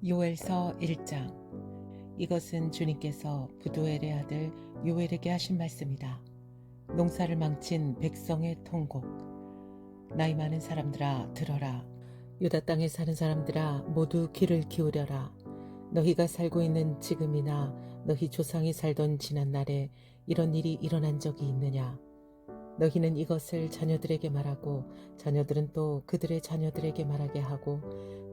요엘서 1장. 이것은 주님께서 부두엘의 아들 요엘에게 하신 말씀이다. 농사를 망친 백성의 통곡. 나이 많은 사람들아 들어라. 유다 땅에 사는 사람들아 모두 귀를 기울여라. 너희가 살고 있는 지금이나 너희 조상이 살던 지난날에 이런 일이 일어난 적이 있느냐. 너희는 이것을 자녀들에게 말하고 자녀들은 또 그들의 자녀들에게 말하게 하고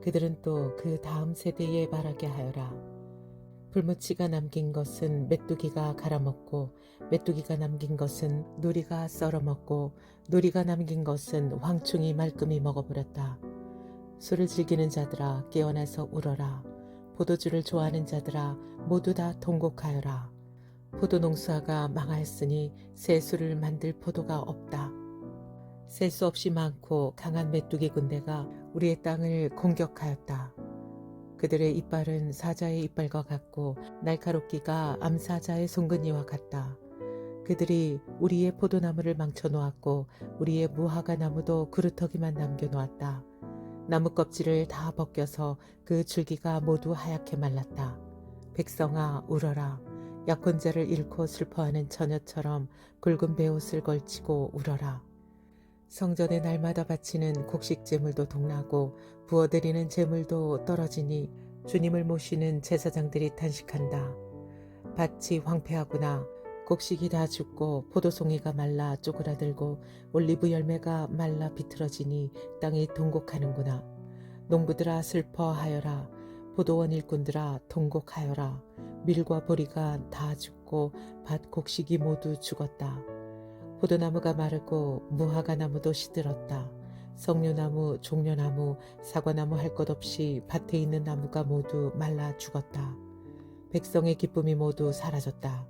그들은 또 그 다음 세대에 말하게 하여라. 불무치가 남긴 것은 메뚜기가 갈아먹고 메뚜기가 남긴 것은 누리가 썰어먹고 누리가 남긴 것은 황충이 말끔히 먹어버렸다. 술을 즐기는 자들아 깨어나서 울어라. 포도주를 좋아하는 자들아 모두 다 통곡하여라. 포도농사가 망하였으니 새 술을 만들 포도가 없다. 셀 수 없이 많고 강한 메뚜기 군대가 우리의 땅을 공격하였다. 그들의 이빨은 사자의 이빨과 같고 날카롭기가 암사자의 송근이와 같다. 그들이 우리의 포도나무를 망쳐놓았고 우리의 무화과 나무도 그루터기만 남겨놓았다. 나무 껍질을 다 벗겨서 그 줄기가 모두 하얗게 말랐다. 백성아 울어라. 약혼자를 잃고 슬퍼하는 처녀처럼 굵은 베옷을 걸치고 울어라. 성전에 날마다 바치는 곡식 제물도 동나고 부어드리는 제물도 떨어지니 주님을 모시는 제사장들이 탄식한다. 밭이 황폐하구나. 곡식이 다 죽고 포도송이가 말라 쪼그라들고 올리브 열매가 말라 비틀어지니 땅이 통곡하는구나. 농부들아 슬퍼하여라. 포도원 일꾼들아 통곡하여라. 밀과 보리가 다 죽고 밭 곡식이 모두 죽었다. 포도나무가 마르고 무화과 나무도 시들었다. 석류나무, 종려나무, 사과나무 할 것 없이 밭에 있는 나무가 모두 말라 죽었다. 백성의 기쁨이 모두 사라졌다.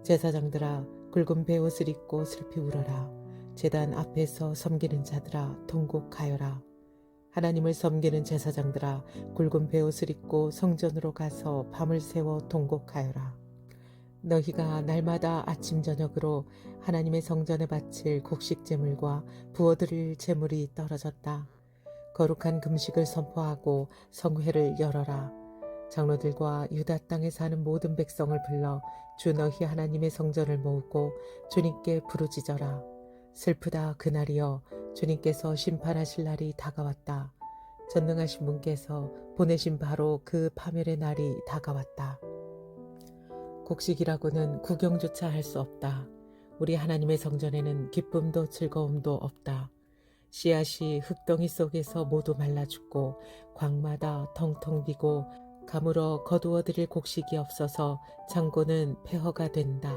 제사장들아 굵은 베옷을 입고 슬피 울어라. 제단 앞에서 섬기는 자들아 통곡하여라. 하나님을 섬기는 제사장들아 굵은 베옷을 입고 성전으로 가서 밤을 새워 통곡하여라. 너희가 날마다 아침 저녁으로 하나님의 성전에 바칠 곡식 제물과 부어드릴 제물이 떨어졌다. 거룩한 금식을 선포하고 성회를 열어라. 장로들과 유다 땅에 사는 모든 백성을 불러 주 너희 하나님의 성전을 모으고 주님께 부르짖어라. 슬프다 그날이여. 주님께서 심판하실 날이 다가왔다. 전능하신 분께서 보내신 바로 그 파멸의 날이 다가왔다. 곡식이라고는 구경조차 할 수 없다. 우리 하나님의 성전에는 기쁨도 즐거움도 없다. 씨앗이 흙덩이 속에서 모두 말라 죽고 광마다 텅텅 비고 가물어 거두어 드릴 곡식이 없어서 창고는 폐허가 된다.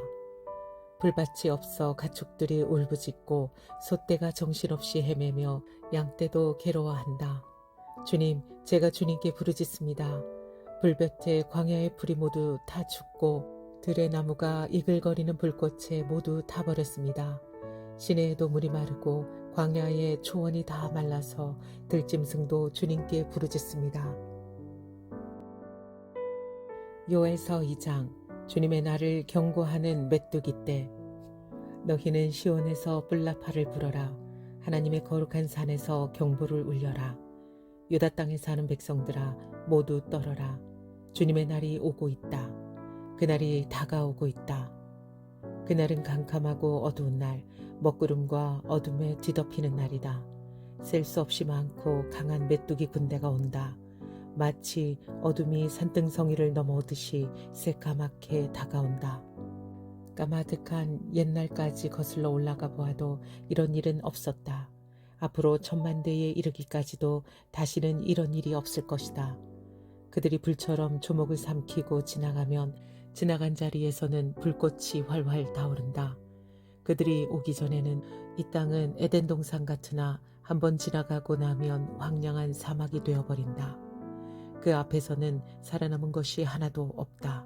불밭이 없어 가축들이 울부짖고 소떼가 정신없이 헤매며 양떼도 괴로워한다. 주님, 제가 주님께 부르짖습니다. 불볕에 광야의 풀이 모두 다 죽고 들의 나무가 이글거리는 불꽃에 모두 타버렸습니다. 시내에도 물이 마르고 광야의 초원이 다 말라서 들짐승도 주님께 부르짖습니다. 요엘서 2장. 주님의 날을 경고하는 메뚜기 때. 너희는 시온에서 뿔나파를 불어라. 하나님의 거룩한 산에서 경보를 울려라. 유다 땅에 사는 백성들아 모두 떨어라. 주님의 날이 오고 있다. 그날이 다가오고 있다. 그날은 캄캄하고 어두운 날, 먹구름과 어둠에 뒤덮이는 날이다. 셀 수 없이 많고 강한 메뚜기 군대가 온다. 마치 어둠이 산등성이를 넘어오듯이 새까맣게 다가온다. 까마득한 옛날까지 거슬러 올라가 보아도 이런 일은 없었다. 앞으로 천만대에 이르기까지도 다시는 이런 일이 없을 것이다. 그들이 불처럼 조목을 삼키고 지나가면 지나간 자리에서는 불꽃이 활활 타오른다. 그들이 오기 전에는 이 땅은 에덴 동산 같으나 한번 지나가고 나면 황량한 사막이 되어버린다. 그 앞에서는 살아남은 것이 하나도 없다.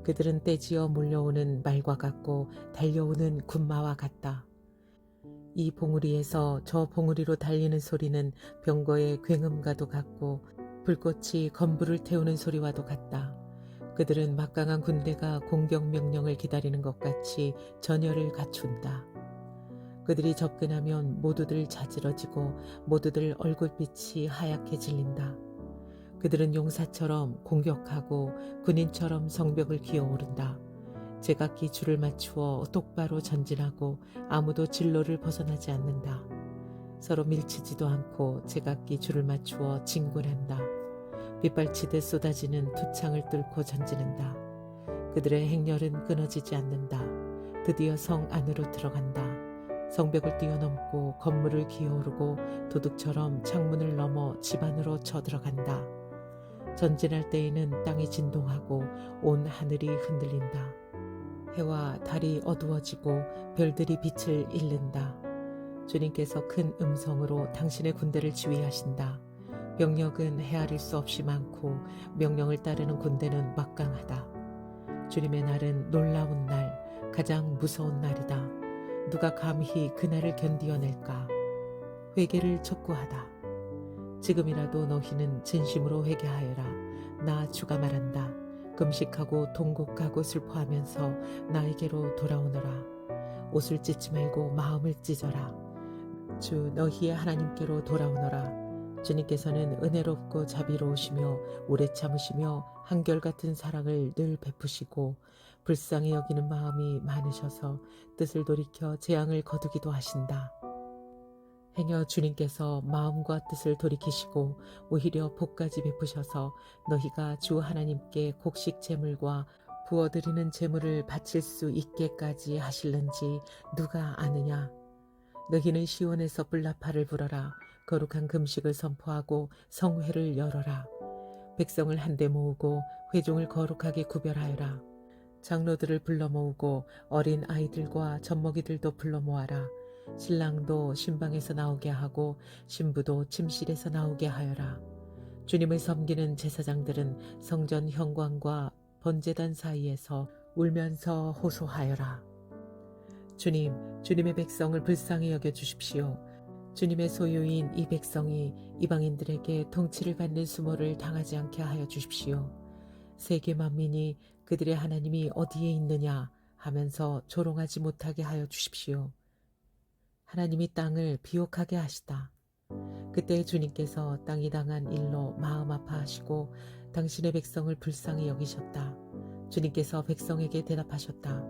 그들은 떼지어 몰려오는 말과 같고 달려오는 군마와 같다. 이 봉우리에서 저 봉우리로 달리는 소리는 병거의 굉음과도 같고 불꽃이 건불을 태우는 소리와도 같다. 그들은 막강한 군대가 공격 명령을 기다리는 것 같이 전열을 갖춘다. 그들이 접근하면 모두들 자지러지고 모두들 얼굴빛이 하얗게 질린다. 그들은 용사처럼 공격하고 군인처럼 성벽을 기어오른다. 제각기 줄을 맞추어 똑바로 전진하고 아무도 진로를 벗어나지 않는다. 서로 밀치지도 않고 제각기 줄을 맞추어 진군한다. 빗발치듯 쏟아지는 두창을 뚫고 전지는다. 그들의 행렬은 끊어지지 않는다. 드디어 성 안으로 들어간다. 성벽을 뛰어넘고 건물을 기어오르고 도둑처럼 창문을 넘어 집 안으로 쳐들어간다. 전진할 때에는 땅이 진동하고 온 하늘이 흔들린다. 해와 달이 어두워지고 별들이 빛을 잃는다. 주님께서 큰 음성으로 당신의 군대를 지휘하신다. 병력은 헤아릴 수 없이 많고 명령을 따르는 군대는 막강하다. 주님의 날은 놀라운 날, 가장 무서운 날이다. 누가 감히 그날을 견디어낼까? 회개를 촉구하다. 지금이라도 너희는 진심으로 회개하여라. 나 주가 말한다. 금식하고 통곡하고 슬퍼하면서 나에게로 돌아오너라. 옷을 찢지 말고 마음을 찢어라. 주 너희의 하나님께로 돌아오너라. 주님께서는 은혜롭고 자비로우시며 오래 참으시며 한결같은 사랑을 늘 베푸시고 불쌍히 여기는 마음이 많으셔서 뜻을 돌이켜 재앙을 거두기도 하신다. 행여 주님께서 마음과 뜻을 돌이키시고 오히려 복까지 베푸셔서 너희가 주 하나님께 곡식 제물과 부어드리는 제물을 바칠 수 있게까지 하실는지 누가 아느냐. 너희는 시온에서 뿔나파를 불어라. 거룩한 금식을 선포하고 성회를 열어라. 백성을 한데 모으고 회중을 거룩하게 구별하여라. 장로들을 불러 모으고 어린 아이들과 젖먹이들도 불러 모아라. 신랑도 신방에서 나오게 하고 신부도 침실에서 나오게 하여라. 주님을 섬기는 제사장들은 성전 현관과 번제단 사이에서 울면서 호소하여라. 주님, 주님의 백성을 불쌍히 여겨 주십시오. 주님의 소유인 이 백성이 이방인들에게 통치를 받는 수모를 당하지 않게 하여 주십시오. 세계 만민이 그들의 하나님이 어디에 있느냐 하면서 조롱하지 못하게 하여 주십시오. 하나님이 땅을 비옥하게 하시다. 그때 주님께서 땅이 당한 일로 마음 아파하시고 당신의 백성을 불쌍히 여기셨다. 주님께서 백성에게 대답하셨다.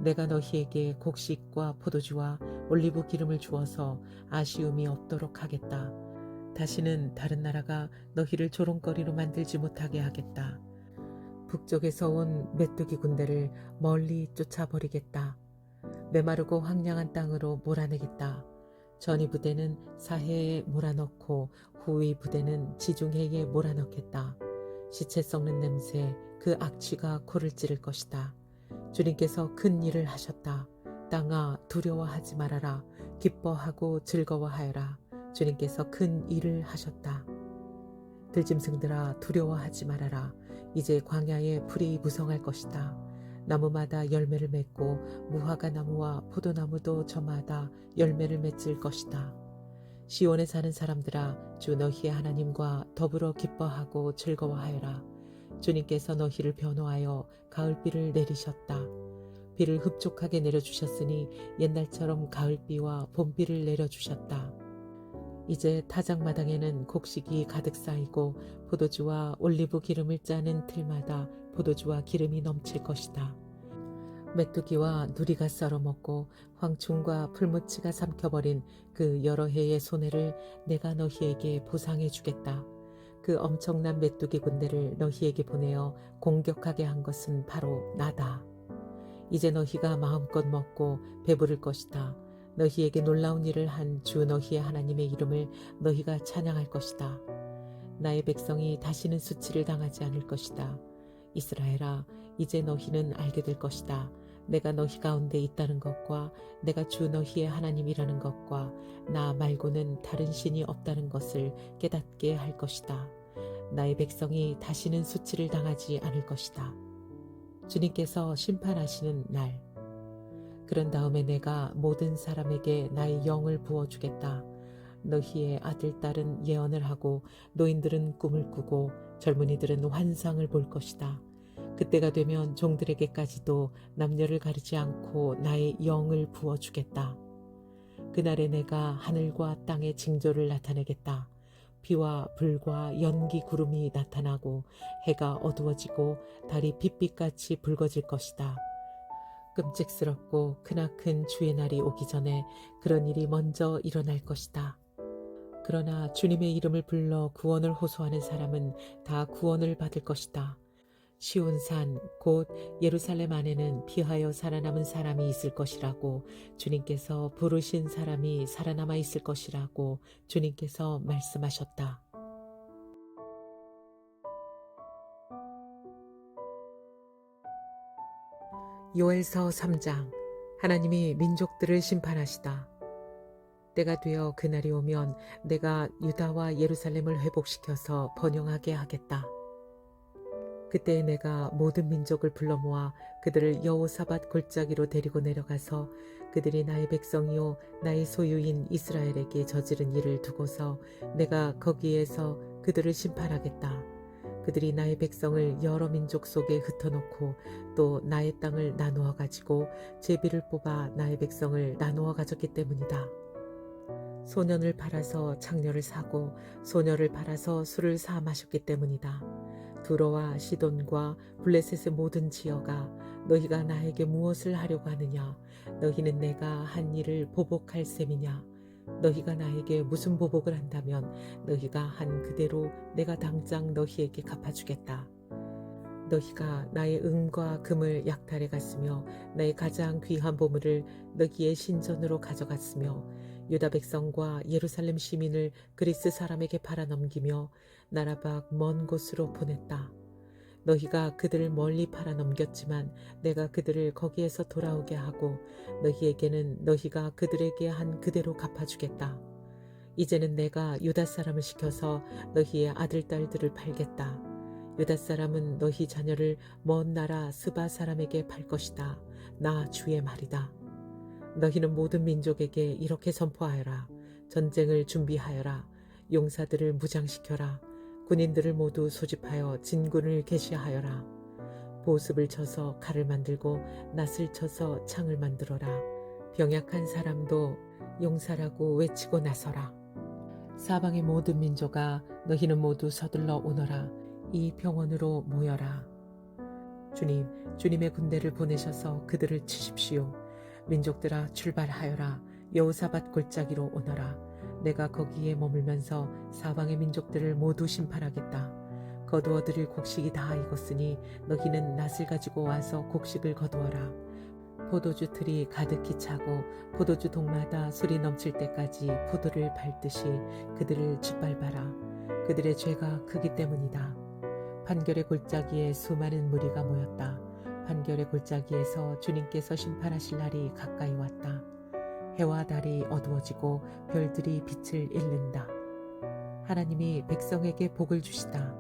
내가 너희에게 곡식과 포도주와 올리브 기름을 주어서 아쉬움이 없도록 하겠다. 다시는 다른 나라가 너희를 조롱거리로 만들지 못하게 하겠다. 북쪽에서 온 메뚜기 군대를 멀리 쫓아버리겠다. 메마르고 황량한 땅으로 몰아내겠다. 전위 부대는 사해에 몰아넣고 후위 부대는 지중해에 몰아넣겠다. 시체 썩는 냄새, 그 악취가 코를 찌를 것이다. 주님께서 큰 일을 하셨다. 땅아 두려워하지 말아라. 기뻐하고 즐거워하여라. 주님께서 큰 일을 하셨다. 들짐승들아 두려워하지 말아라. 이제 광야에 풀이 무성할 것이다. 나무마다 열매를 맺고 무화과 나무와 포도나무도 저마다 열매를 맺을 것이다. 시온에 사는 사람들아 주 너희의 하나님과 더불어 기뻐하고 즐거워하여라. 주님께서 너희를 변호하여 가을비를 내리셨다. 비를 흡족하게 내려주셨으니 옛날처럼 가을비와 봄비를 내려주셨다. 이제 타작마당에는 곡식이 가득 쌓이고 포도주와 올리브 기름을 짜는 틀마다 포도주와 기름이 넘칠 것이다. 메뚜기와 누리가 썰어먹고 황충과 풀무치가 삼켜버린 그 여러 해의 손해를 내가 너희에게 보상해 주겠다. 그 엄청난 메뚜기 군대를 너희에게 보내어 공격하게 한 것은 바로 나다. 이제 너희가 마음껏 먹고 배부를 것이다. 너희에게 놀라운 일을 한 주 너희의 하나님의 이름을 너희가 찬양할 것이다. 나의 백성이 다시는 수치를 당하지 않을 것이다. 이스라엘아, 이제 너희는 알게 될 것이다. 내가 너희 가운데 있다는 것과 내가 주 너희의 하나님이라는 것과 나 말고는 다른 신이 없다는 것을 깨닫게 할 것이다. 나의 백성이 다시는 수치를 당하지 않을 것이다. 주님께서 심판하시는 날. 그런 다음에 내가 모든 사람에게 나의 영을 부어주겠다. 너희의 아들, 딸은 예언을 하고 노인들은 꿈을 꾸고 젊은이들은 환상을 볼 것이다. 그때가 되면 종들에게까지도 남녀를 가리지 않고 나의 영을 부어주겠다. 그날에 내가 하늘과 땅의 징조를 나타내겠다. 비와 불과 연기 구름이 나타나고 해가 어두워지고 달이 빛빛같이 붉어질 것이다. 끔찍스럽고 크나큰 주의 날이 오기 전에 그런 일이 먼저 일어날 것이다. 그러나 주님의 이름을 불러 구원을 호소하는 사람은 다 구원을 받을 것이다. 시온산 곧 예루살렘 안에는 피하여 살아남은 사람이 있을 것이라고 주님께서 부르신 사람이 살아남아 있을 것이라고 주님께서 말씀하셨다. 요엘서 3장. 하나님이 민족들을 심판하시다. 때가 되어 그날이 오면 내가 유다와 예루살렘을 회복시켜서 번영하게 하겠다. 그때 내가 모든 민족을 불러 모아 그들을 여호사밧 골짜기로 데리고 내려가서 그들이 나의 백성이요 나의 소유인 이스라엘에게 저지른 일을 두고서 내가 거기에서 그들을 심판하겠다. 그들이 나의 백성을 여러 민족 속에 흩어놓고 또 나의 땅을 나누어 가지고 제비를 뽑아 나의 백성을 나누어 가졌기 때문이다. 소년을 팔아서 창녀를 사고 소녀를 팔아서 술을 사 마셨기 때문이다. 두로와 시돈과 블레셋의 모든 지어가 너희가 나에게 무엇을 하려고 하느냐? 너희는 내가 한 일을 보복할 셈이냐? 너희가 나에게 무슨 보복을 한다면 너희가 한 그대로 내가 당장 너희에게 갚아주겠다. 너희가 나의 은과 금을 약탈해 갔으며 나의 가장 귀한 보물을 너희의 신전으로 가져갔으며 유다 백성과 예루살렘 시민을 그리스 사람에게 팔아넘기며 나라 밖 먼 곳으로 보냈다. 너희가 그들을 멀리 팔아넘겼지만 내가 그들을 거기에서 돌아오게 하고 너희에게는 너희가 그들에게 한 그대로 갚아주겠다. 이제는 내가 유다 사람을 시켜서 너희의 아들 딸들을 팔겠다. 유다 사람은 너희 자녀를 먼 나라 스바 사람에게 팔 것이다. 나 주의 말이다. 너희는 모든 민족에게 이렇게 선포하여라. 전쟁을 준비하여라. 용사들을 무장시켜라. 군인들을 모두 소집하여 진군을 개시하여라. 보습을 쳐서 칼을 만들고 낫을 쳐서 창을 만들어라. 병약한 사람도 용사라고 외치고 나서라. 사방의 모든 민족아 너희는 모두 서둘러 오너라. 이 병원으로 모여라. 주님의 군대를 보내셔서 그들을 치십시오. 민족들아 출발하여라. 여호사밧 골짜기로 오너라. 내가 거기에 머물면서 사방의 민족들을 모두 심판하겠다. 거두어들일 곡식이 다 익었으니 너희는 낫을 가지고 와서 곡식을 거두어라. 포도주 틀이 가득히 차고 포도주 동마다 술이 넘칠 때까지 포도를 밟듯이 그들을 짓밟아라. 그들의 죄가 크기 때문이다. 판결의 골짜기에 수많은 무리가 모였다. 판결의 골짜기에서 주님께서 심판하실 날이 가까이 왔다. 해와 달이 어두워지고 별들이 빛을 잃는다. 하나님이 백성에게 복을 주시다.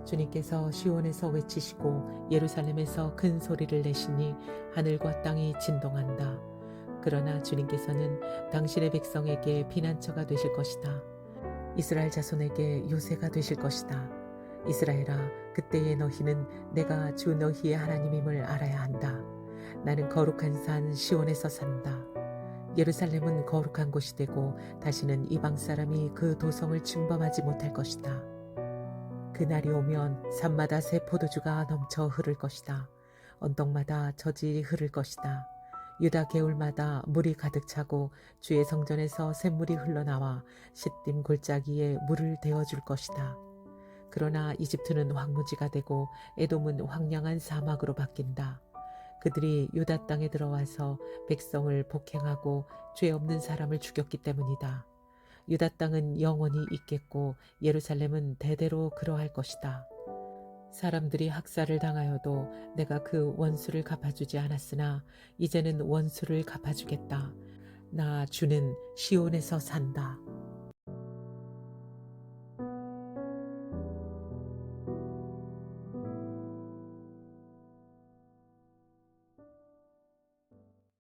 주님께서 시온에서 외치시고 예루살렘에서 큰 소리를 내시니 하늘과 땅이 진동한다. 그러나 주님께서는 당신의 백성에게 피난처가 되실 것이다. 이스라엘 자손에게 요새가 되실 것이다. 이스라엘아, 그때의 너희는 내가 주 너희의 하나님임을 알아야 한다. 나는 거룩한 산 시온에서 산다. 예루살렘은 거룩한 곳이 되고 다시는 이방 사람이 그 도성을 침범하지 못할 것이다. 그날이 오면 산마다 새 포도주가 넘쳐 흐를 것이다. 언덕마다 젖이 흐를 것이다. 유다 개울마다 물이 가득 차고 주의 성전에서 샘물이 흘러나와 시딤 골짜기에 물을 데워줄 것이다. 그러나 이집트는 황무지가 되고 에돔은 황량한 사막으로 바뀐다. 그들이 유다 땅에 들어와서 백성을 복행하고 죄 없는 사람을 죽였기 때문이다. 유다 땅은 영원히 있겠고 예루살렘은 대대로 그러할 것이다. 사람들이 학살을 당하여도 내가 그 원수를 갚아주지 않았으나 이제는 원수를 갚아주겠다. 나 주는 시온에서 산다.